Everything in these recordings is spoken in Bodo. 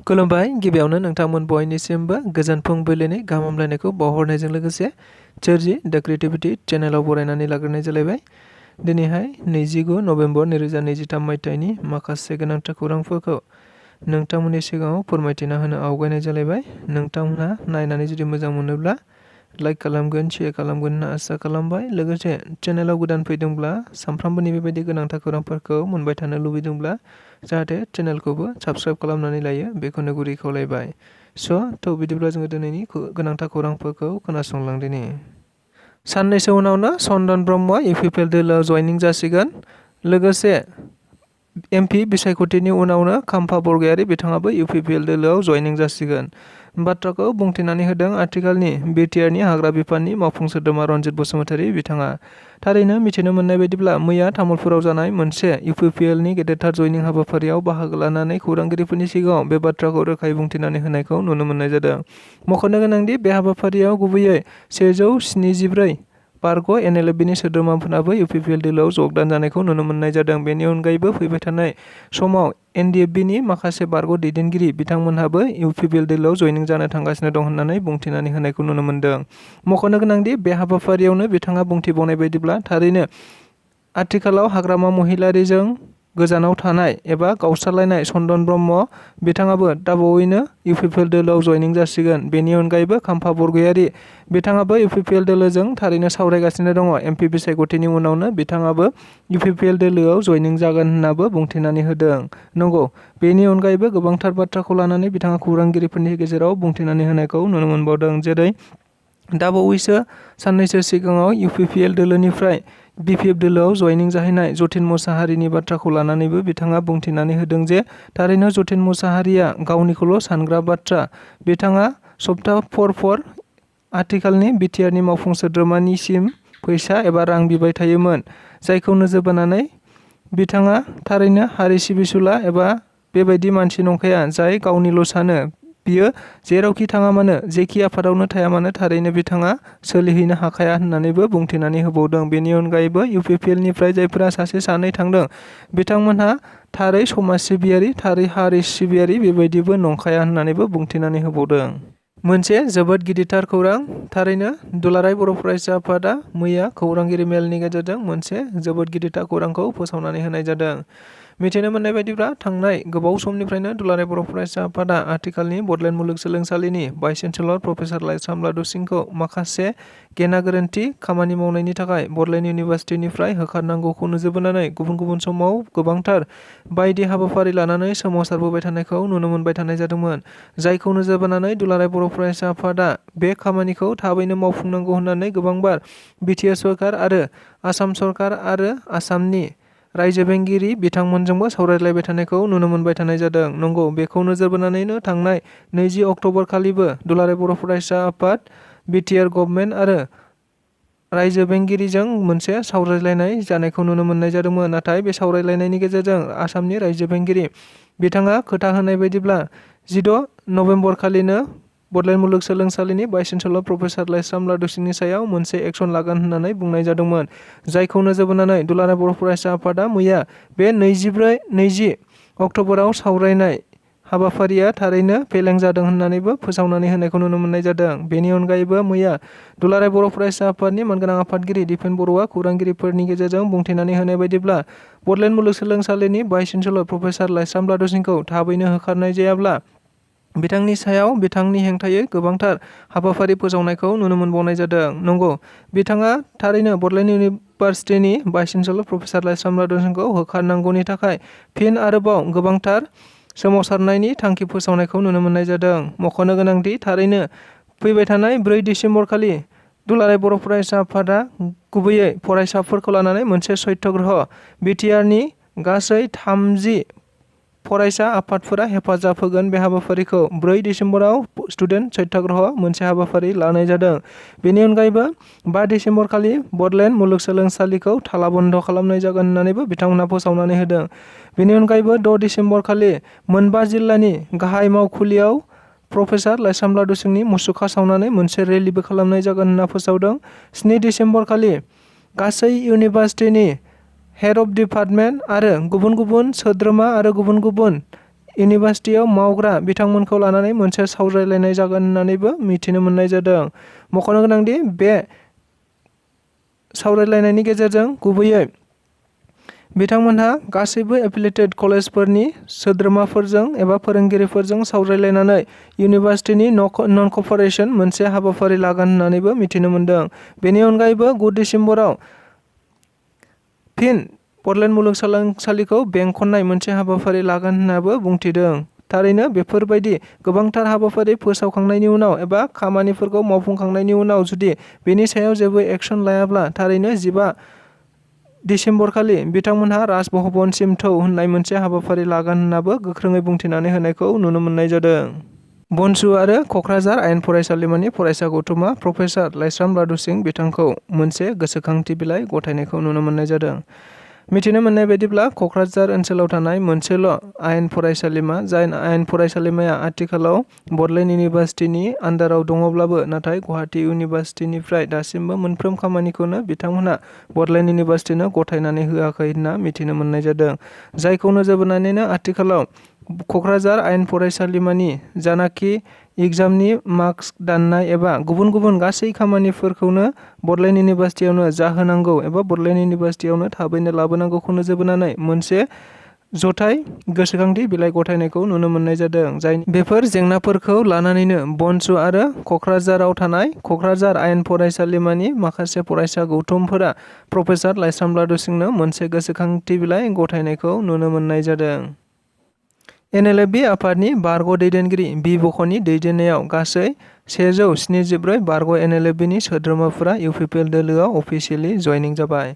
खुलुमबाय गिबियावनो नोंथांमोन बयनिसिमबो गोजोन फुंबिलिनि गाहाम हामलायनायखौ बावहरनायजों लोगोसे चेरजि द क्रिएटिविटी चेनेलाव बरायनानै लाग्रोनाय जालायबाय। दिनैहाय 29 नभेम्बर 2023 मायथाइनि माखासे गोनांथार खौरांफोरखौ नोंथांमोननि सिगाङाव फोरमायथिना होनो आवगायनाय जालायबाय। नोंथांमोनहा नायनानै जुदि मोजां मोनोब्ला लाइक खालामगोन, शेयार खालामगोन होनना आसा खालामबाय। लोगोसे चेनेलाव गोदान फैदोंब्ला सानफ्रामबोनि बेबायदि गोनांथार खौरांफोरखौ मोनबाय थानो लुबैदोंब्ला जाहाथे चेनेलखौबो साबस्क्राइब खालामनानै लायो बेखौनो गुरै खावलायबाय। बिदिब्ला जोङो दिनैनि गोनांथार खौरांफोरखौ खोनासंलांदिनि। साननैसो उनावनो चन्दन ब्रह्मआ इउपिपिएल दोलोआव जयनिं जासिगोन। लोगोसे एमपि बिसायख'थिनि उनावनो खाम्फा बरगयारि बिथाङाबो इउपिपिएल दोलोआव जयनिं जासिगोन। बाथ्राखौ बुंथिनानै होदों आथिखालनि बिटिआरनि हाग्रा बिफाननि मावफुं सोद्रोमा रनजित बसुमतारी बिथाङा। थारैनो मिथिनो मोननाय बायदिब्ला मैया तामुलपुराव जानाय मोनसे इउपिपिएलनि गेदेरथार जयनिं हाबाफारियाव बाहागो लानानै खौरांगिरिफोरनि सिगाङाव बे बाथ्राखौ रोखायै बुंथिनानै होनायखौ नुनो मोननाय जादों। मख'नो गोनांदि बे हाबाफारियाव गुबैयै 174 बारग' एनएलएफबिनि सोद्रोमाफोराबो इउपिपिएल दोलोआव जगदान जानायखौ नुनो मोननाय जादों। बेनि अनगायैबो फैबाय थानाय समाव एनडिएफबिनि माखासे बारग' दैदेनगिरि बिथांमोनहाबो इउपिपिएल दोलोआव जयनिं जानो थांगासिनो दं होननानै बुंथिनानै होनायखौ नुनो मोनदों। मख'नो गोनांदि बे हाबाफारियावनो बिथाङा बुंथिबावनाय बायदिब्ला थारैनो आथिखालाव हाग्रामा महिलारिजों गोजानाव थानाय एबा गावस्रालायनाय चन्दन ब्रह्म बिथाङाबो दाबावैनो इउपिपिएल दोलोआव जयनिं जासिगोन। बेनि अनगायैबो खाम्फा बरगयारि बिथाङाबो इउपिपिएल दोलोजों थारैनो सावरायगासिनो दङ। एमपि बिसायख'थिनि उनावनो बिथाङाबो इउपिपिएल दोलोआव जयनिं जागोन होननाबो बुंथिनानै होदों। नंगौ, बेनि अनगायैबो गोबांथार बाथ्राखौ लानानै बिथाङा खौरांगिरिफोरनि गेजेराव बुंथिनानै होनायखौ नुनो मोनबावदों। जेरै दाबावैसो साननैसो सिगाङाव इउपिपिएल दोलोनिफ्राय बिपिएफ दोलोआव जयनिं जाहैनाय जतिन मुसाहारिनि बाथ्राखौ लानानैबो बिथाङा बुंथिनानै होदों जे थारैनो जतिन मुसाहारिया गावनिखौल' सानग्रा बाथ्रा। बिथाङा सप्ता फर आथिखालनि बिटिआरनि मावफुं सोद्रोमानिसिम फैसा एबा रां बिबाय थायोमोन, जायखौ नोजोर बोनानै बिथाङा थारैनो हारि सिबिसुला एबा बेबायदि मानसि नंखाया जाय गावनिल' सानो। बियो जेरावखि थाङा मानो, जेखि आफादावनो थाया मानो थारैनो बिथाङा सोलिहैनो हाखाया होननानैबो बुंथिनानै होबावदों। बेनि अनगायैबो इउपिपिएलनिफ्राय जायफोरा सासे सानै थांदों बिथांमोनहा थारै समाज सिबियारि, थारै हारि सिबियारि बेबायदिबो नंखाया होननानैबो बुंथिनानै होबावदों। मोनसे जोबोद गिदिरथार खौरां, थारैनो दुलाराय बर' फरायसा आफादा मैया खौरांगिरि मेलनि गेजेरजों मोनसे जोबोद गिदिरथार खौरांखौ फोसावनानै होनाय जादों। मिथिनो मोननाय बायदिब्ला थांनाय गोबाव समनिफ्रायनो दुलाराय बर' फरायसा आफादा आथिखालनि बड'लेण्ड मुलुगसोलोंसालिनि भाइस चेन्सेलर प्रफेसार लाइस्राम लादु सिंहखौ माखासे गेना गोरोन्थि खामानि मावनायनि थाखाय बड'लेण्ड इउनिभार्सिटिनिफ्राय होखारनांगौखौ नोजोर बोनानै गुबुन गुबुन समाव गोबांथार बायदि हाबाफारि लानानै सोमावसारबोबाय थानायखौ नुनो मोनबाय थानाय जादोंमोन। जायखौ नोजोर बोनानै दुलाराय बर' फरायसा आफादा बे खामानिखौ थाबैनो मावफुंनांगौ होननानै गोबांबार बिटिआर सरकार आरो आसाम सरकार आरो आसामनि रायजो बेंगिरि बिथांमोनजोंबो सावरायलायबाय थानायखौ नुनो मोनबाय थानाय जादों। नंगौ, बेखौ नोजोर बोनानैनो थांनाय 20 अक्ट'बर खालिबो दुलाराय बर' फरायसा आफाद, बिटिआर गभर्नमेन्ट आरो रायजो बेंगिरिजों मोनसे सावरायलायनाय जानायखौ नुनो मोननाय जादोंमोन। नाथाय बे सावरायलायनायनि गेजेरजों आसामनि रायजो बेंगिरि बिथाङा खोथा होनाय बायदिब्ला 16 नभेम्बर खालिनो बड'लेण्ड मुलुगसोलोंसालिनि भाइस चेन्सेलर प्रफेसार लाइस्राम लादु सिंहनि सायाव मोनसे एक्सन लागोन होननानै बुंनाय जादोंमोन। जायखौ नोजोर बोनानै दुलाराय बर' फरायसा आफादा मैया बे 20 अक्ट'बराव सावरायनाय हाबाफारिया थारैनो फेलें जादों होननानैबो फोसावनानै होनायखौ नुनो मोननाय जादों। बेनि अनगायैबो मैया दुलाराय बर' फरायसा आफादनि मानगोनां आफादगिरि दिपेन बर'आ खौरांगिरिफोरनि गेजेरजों बुंथिनानै होनाय बायदिब्ला बड'लेण्ड मुलुगसोलोंसालिनि भाइस चेन्सेलर प्रफेसार लाइस्राम लादु सिंहखौ थाबैनो होखारनाय जायाब्ला बिथांनि सायाव बिथांनि हेंथायै गोबांथार हाबाफारि फोसावनायखौ नुनो मोनबावनाय जादों। नंगौ, बिथाङा थारैनो Bodoland इउनिभार्सिटिनि vice chancellor professor Laishram लादु सिंहखौ होखारनांगौनि थाखाय फिन आरोबाव गोबांथार सोमावसारनायनि थांखि फोसावनायखौ नुनो मोननाय जादों। मख'नो गोनांदि थारैनो फैबाय थानाय 4 डिसेम्बर खालि दुलाराय बर' फरायसा आफादा गुबैयै फरायसाफोरखौ लानानै मोनसे सत्याग्रह, बिटिआरनि गासै 30 फरायसा आफादफोरा हेफाजाब होगोन। बे हाबाफारिखौ 4 डिसेम्बराव स्टुडेन्ट सत्याग्रह मोनसे हाबाफारि लानाय जादों। बेनि अनगायैबो 5 डिसेम्बर खालि बड'लेण्ड मुलुगसोलोंसालिखौ ताला बन्द' खालामनाय जागोन होननानैबो बिथांमोनहा फोसावनानै होदों। बेनि अनगायैबो 6 डिसेम्बर खालि मोनबा जिल्लानि गाहाय मावखुलियाव प्रफेसार लाइस्राम लादु सिंहनि मुसुखा सावनानै मोनसे रेलिबो खालामनाय जागोन होनना फोसावदों। 7 डिसेम्बर खालि गासै इउनिभार्सिटिनि हेड अफ डिपार्टमेन्ट आरो गुबुन गुबुन सोद्रोमा आरो गुबुन गुबुन इउनिभार्सिटियाव मावग्रा बिथांमोनखौ लानानै मोनसे सावरायलायनाय जागोन होननानैबो मिथिनो मोननाय जादों। मख'नो गोनांदि बे सावरायलायनायनि गेजेरजों गुबैयै बिथांमोनहा गासैबो एफिलिएटेड कलेजफोरनि सोद्रोमाफोरजों एबा फोरोंगिरिफोरजों सावरायलायनानै इउनिभार्सिटिनि नन कपारेशन मोनसे हाबाफारि लागोन होननानैबो मिथिनो मोनदों। बेनि अनगायैबो 9 डिसेम्बराव फिन बडलेण्ड मुलुगसोलोंसालिखौ बेंखननाय मोनसे हाबाफारि लागोन होननाबो बुंथिदों। थारैनो बेफोरबायदि गोबांथार हाबाफारि फोसावखांनायनि उनाव एबा खामानिफोरखौ मावफुंखांनायनि उनाव जुदि बेनि सायाव जेबो एक्सन लायाब्ला थारैनो 15 डिसेम्बरखालि बिथांमोनहा राजभवनसिम थौ होननाय मोनसे हाबाफारि लागोन होननाबो गोख्रोङै बुंथिनानै होनायखौ नुनो मोननाय जादों। बनसु आरो क'क्राझार आयेन फरायसालिमानि फरायसा गौथुमा प्रफेसार लाइस्राम लादुसिं बिथांखौ मोनसे गोसोखांथि बिलाइ गथायनायखौ नुनो मोननाय जादों। मिथिनो मोननाय बायदिब्ला क'क्राझार ओनसोलाव थानाय मोनसेल' आयेन फरायसालिमा, जाय आयेन फरायसालिमाया आथिखालाव बडलेण्ड इउनिभार्सिटिनि आन्डाराव दङब्लाबो नाथाय गुवाहाटी इउनिभार्सिटिनिफ्राय दासिमबो मोनफ्रोम खामानिखौनो बिथांमोनहा बडलेण्ड इउनिभार्सिटिनो गथायनानै होआखै होनना मिथिनो मोननाय जादों। जायखौ नोजोर बोनानैनो आथिखालाव क'क्राझार आयेन फरायसालिमानि जानाखि एग्जामनि मार्कस दाननाय एबा गुबुन गुबुन गासै खामानिफोरखौनो बडलेण्ड इउनिभार्सिटियावनो जाहोनांगौ एबा बडलेण्ड इउनिभार्सिटियावनो थाबैनो लाबोनांगौखौ नोजोर बोनानै मोनसे जथाय गोसोखांथि बिलाइ गथायनायखौ नुनो मोननाय जादों। जाय बेफोर जेंनाफोरखौ लानानैनो बनसु आरो क'क्राझाराव थानाय क'क्राझार आयेन फरायसालिमानि माखासे फरायसा गौथुमफोरा प्रफेसार लाइस्राम लादुसिंनो मोनसे गोसोखांथि बिलाइ गथायनायखौ नुनो मोननाय जादों। एनएलएफबि आफादनि बारग' दैदेनगिरि बि बख'नि दैदेननायाव गासै 174 बारग' एनएलएफबिनि सोद्रोमाफोरा इउपिपिएल दोलोआव अफिसियेलि जयनिं जाबाय।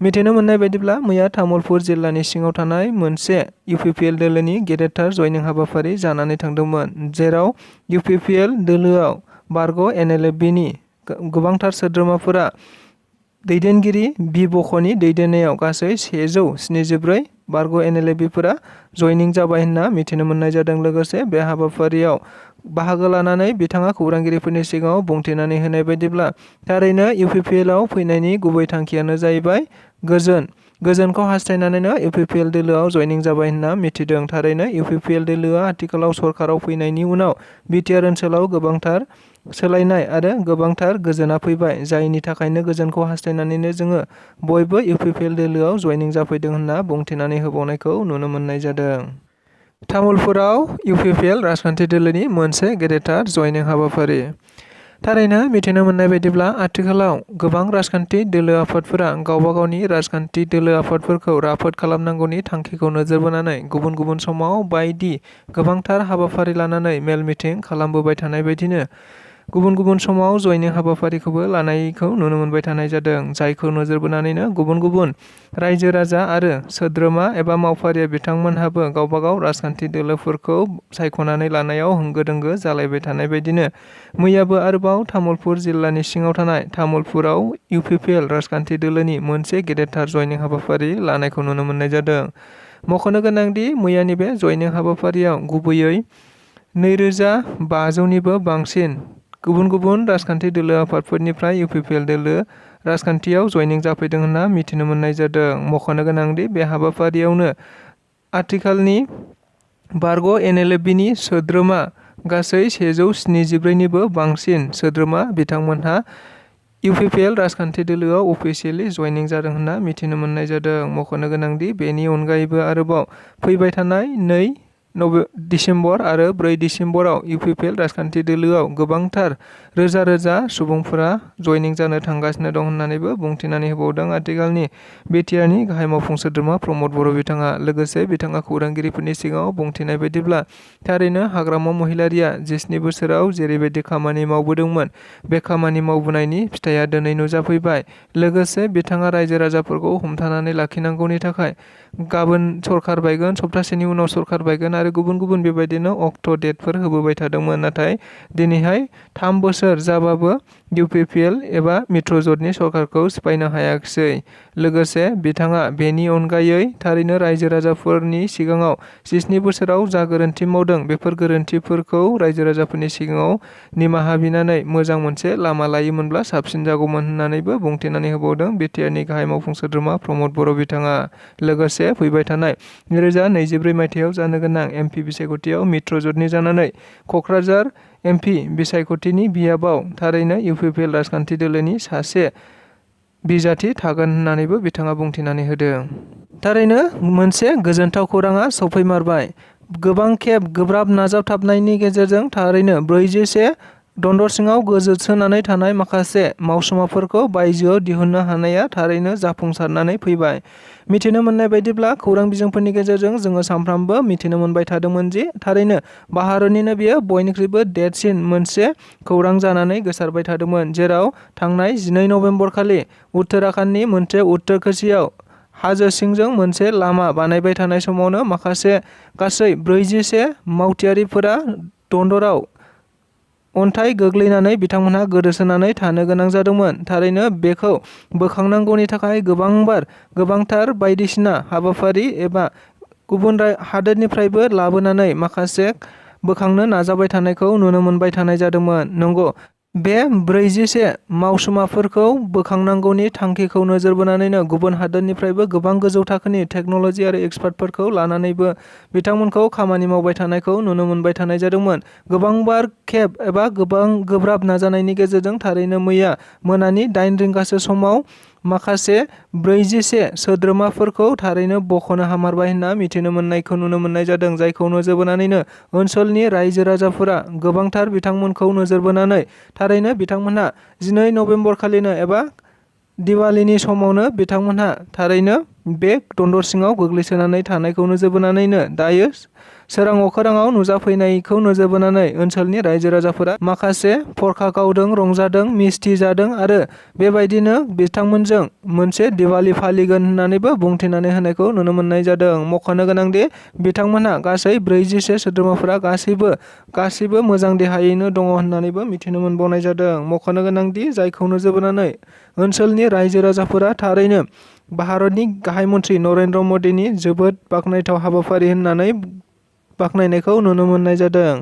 मिथिनो मोननाय बायदिब्ला मैया तामुलपुर जिल्लानि सिङाव थानाय मोनसे इउपिपिएल दोलोनि गेदेरथार जयनिं हाबाफारि जानानै थांदोंमोन, जेराव इउपिपिएल दोलोआव बारग' एनएलएफबिनि गोबांथार सोद्रोमाफोरा दैदेनगिरि बि बख'नि दैदेननायाव गासै 174 बारग' एनएलएफबिफोरा जयनिं जाबाय होनना मिथिनो मोननाय जादों। लोगोसे बे हाबाफारियाव बाहागो लानानै बिथाङा खौरांगिरिफोरनि सिगाङाव बुंथिनानै होनाय बायदिब्ला थारैनो इउपिपिएलआव फैनायनि गुबै थांखियानो जाहैबाय गोजोनखौ हास्थायनानैनो इउपिपिएल दोलोआव जयनिं जाबाय होनना मिथिदों। थारैनो इउपिपिएल दोलोआ आथिखालाव सरकाराव फैनायनि उनाव बिटिआर ओनसोलाव गोबांथार सोलायनाय आरो गोबांथार गोजोना फैबाय, जायनि थाखायनो गोजोनखौ हास्थायनानैनो जोङो बयबो इउपिपिएल दोलोआव जयनिं जाफैदों होनना बुंथिनानै होबावनायखौ नुनो मोननाय जादों। तामुलपुराव इउपिपिएल राजखान्थि दोलोनि मोनसे गेदेरथार जयनिं हाबाफारि। थारैनो मिथिनो मोननाय बायदिब्ला आथिखालाव गोबां राजखान्थि दोलो आफादफोरा गावबा गावनि राजखान्थि दोलो आफादफोरखौ राफोद खालामनांगौनि थांखिखौ नोजोर बोनानै गुबुन गुबुन समाव बायदि गोबांथार हाबाफारि लानानै मेल मिटिं खालामबोबाय थानाय बायदिनो गुबुन गुबुन समाव जयनिं हाबाफारिखौबो लानायखौ नुनो मोनबाय थानाय जादों। जायखौ नोजोर बोनानैनो गुबुन गुबुन रायजो राजा आरो सोद्रोमा एबा मावफारिया बिथांमोनहाबो गावबा गाव राजखान्थि दोलोफोरखौ सायख'नानै लानायाव होंगो दोंगो जालायबाय थानाय बायदिनो मैयाबो आरोबाव तामुलपुर जिल्लानि सिङाव थानाय तामुलपुराव इउपिपिएल राजखान्थि दोलोनि मोनसे गेदेरथार जयनिं हाबाफारि लानायखौ नुनो मोननाय जादों। मख'नो गोनांदि मैयानि बे जयनिं हाबाफारियाव गुबैयै 2500निबो बांसिन गुबुन गुबुन राजखान्थि दोलो आफादफोरनिफ्राय इउपिपिएल दोलो राजखान्थियाव जयनिं जाफैदों होनना मिथिनो मोननाय जादों। मख'नो गोनांदि बे हाबाफारियावनो आथिखालनि बारग' एनएलएफबिनि सोद्रोमा गासै 174निबो बांसिन सोद्रोमा बिथांमोनहा इउपिपिएल राजखान्थि दोलोआव अफिसियेलि जयनिं जादों होनना मिथिनो मोननाय जादों। मख'नो गोनांदि बेनि अनगायैबो आरोबाव फैबाय थानाय 2 डिसेम्बर आरो 4 डिसेम्बराव इउपिपिएल राजखान्थि दोलोआव गोबांथार रोजा रोजा सुबुंफोरा जयनिं जानो थांगासिनो दं होननानैबो बुंथिनानै होबावदों आथिखालनि बिटिआरनि गाहाय मावफुं सोद्रोमा प्रमद बर' बिथाङा। लोगोसे बिथाङा खौरांगिरिफोरनि सिगाङाव बुंथिनाय बायदिब्ला थारैनो हाग्रामा महिलारिया 17 बोसोराव जेरैबायदि खामानि मावबोदोंमोन बे खामानि मावबोनायनि फिथाइया दिनै नुजाफैबाय। लोगोसे बिथाङा रायजो राजाफोरखौ हमथानानै लाखिनांगौनि थाखाय गाबोन सरखार बायगोन, सप्तासेनि उनाव सरखार बायगोन आरो गुबुन गुबुन बेबायदिनो अक्ट' डेटफोर होबोबाय थादोंमोन। नाथाय दिनैहाय 3 बोसोर जाबाबो इउपिपिएल एबा मित्रजोंनि सरकारखौ सिफायनो हायाखिसै। लोगोसे बिथाङा बेनि अनगायै थारैनो रायजो राजाफोरनि सिगाङाव 17 बोसोराव जा गोरोन्थि मावदों बेफोर गोरोन्थिफोरखौ रायजो राजाफोरनि सिगाङाव निमाहा बिनानै मोजां मोनसे लामा लायोमोनब्ला साबसिन जागौमोन होननानैबो बुंथिनानै होबावदों बिटिआरनि गाहाय मावफुं सोद्रोमा प्रमद बर' बिथाङा। लोगोसे फैबाय थानाय 2024 मायथाइयाव जानो गोनां एमपि बिसायख'थियाव मित्र जथनि जानानै क'क्राझार एमपि बिसायख'थिनि बियाबाव थारैनो इउपिपिएल राजखान्थि दोलोनि सासे बिजाथि थागोन होननानैबो बिथाङा बुंथिनानै होदों। थारैनो मोनसे गोजोनथाव खौराङा सफैमारबाय। गोबां खेब गोब्राब नाजावथाबनायनि गेजेरजों थारैनो 41 दन्दर सिङाव गोजोसोनानै थानाय माखासे मावसुमाफोरखौ बायजोआव दिहुननो हानाया थारैनो जाफुंसारनानै फैबाय। मिथिनो मोननाय बायदिब्ला खौरां बिजोंफोरनि गेजेरजों जोङो सानफ्रामबो मिथिनो मोनबाय थादोंमोन दि थारैनो भारतनिनो बेयो बयनिख्रुइबो देरसिन मोनसे खौरां जानानै गोसारबाय थादोंमोन, जेराव थांनाय 12 नबेम्बर खालि उत्तराखन्डनि मोनसे उत्तरकाशीयाव हाजो सिंजों मोनसे लामा बानायबाय थानाय समावनो माखासे गासै 41 मावथिआरिफोरा दन्दराव अन्थाइ गोग्लैनानै बिथांमोनहा गोदोसोनानै थानो गोनां जादोंमोन। थारैनो बेखौ बोखांनांगौनि थाखाय गोबांथार बायदिसिना हाबाफारि एबा गुबुन हादोरनिफ्रायबो लाबोनानै माखासे बोखांनो नाजाबाय थानायखौ नुनो मोनबाय थानाय जादोंमोन। नंगौ, बे 41 मावसुमाफोरखौ बोखांनांगौनि थांखिखौ नोजोर बोनानैनो गुबुन हादोरनिफ्रायबो गोबां गोजौ थाखोनि टेक्न'लजि आरो एक्सपार्टफोरखौ लानानैबो बिथांमोनखौ खामानि मावबाय थानायखौ नुनो मोनबाय थानाय जादोंमोन। गोबांबार खेब एबा गोबां गोब्राब नाजानायनि गेजेरजों थारैनो मैया मोनानि 8 रिंगासो समाव माखासे 41 सोद्रोमाफोरखौ थारैनो बख'नो हामारबाय होनना मिथिनो मोननायखौ नुनो मोननाय जादों, जायखौ नोजोर बोनानैनो ओनसोलनि रायजो राजाफोरा गोबांथार बिथांमोनखौ नोजोर बोनानै थारैनो बिथांमोनहा 12 नबेम्बर खालिनो एबा दिवालीनि समावनो बिथांमोनहा थारैनो बे दन्दर सिङाव गोग्लैसोनानै थानायखौ नोजोर बोनानैनो दायो सोरां अखोराङाव नुजाफैनायखौ नोजोर बोनानै ओनसोलनि रायजो राजाफोरा माखासे फरखा गावदों, रंजादों, मिस्थि जादों आरो बेबायदिनो बिथांमोनजों मोनसे दिवाली फालिगोन होननानैबो बुंथिनानै होनायखौ नुनो मोननाय जादों। मख'नो गोनांदि बिथांमोनहा गासै 41 सोद्रोमाफोरा गासैबो मोजां देहायैनो दङ होननानैबो मिथिनो मोनबावनाय जादों। मख'नो गोनांदि जायखौ नोजोर बोनानै ओनसोलनि रायजो राजाफोरा थारैनो भारतनि गाहाय मन्थ्रि नरेन्द्र मदिनि जोबोद बाख्नायथाव हाबाफारि होननानै बाख्नायनायखौ नुनो मोननाय जादों।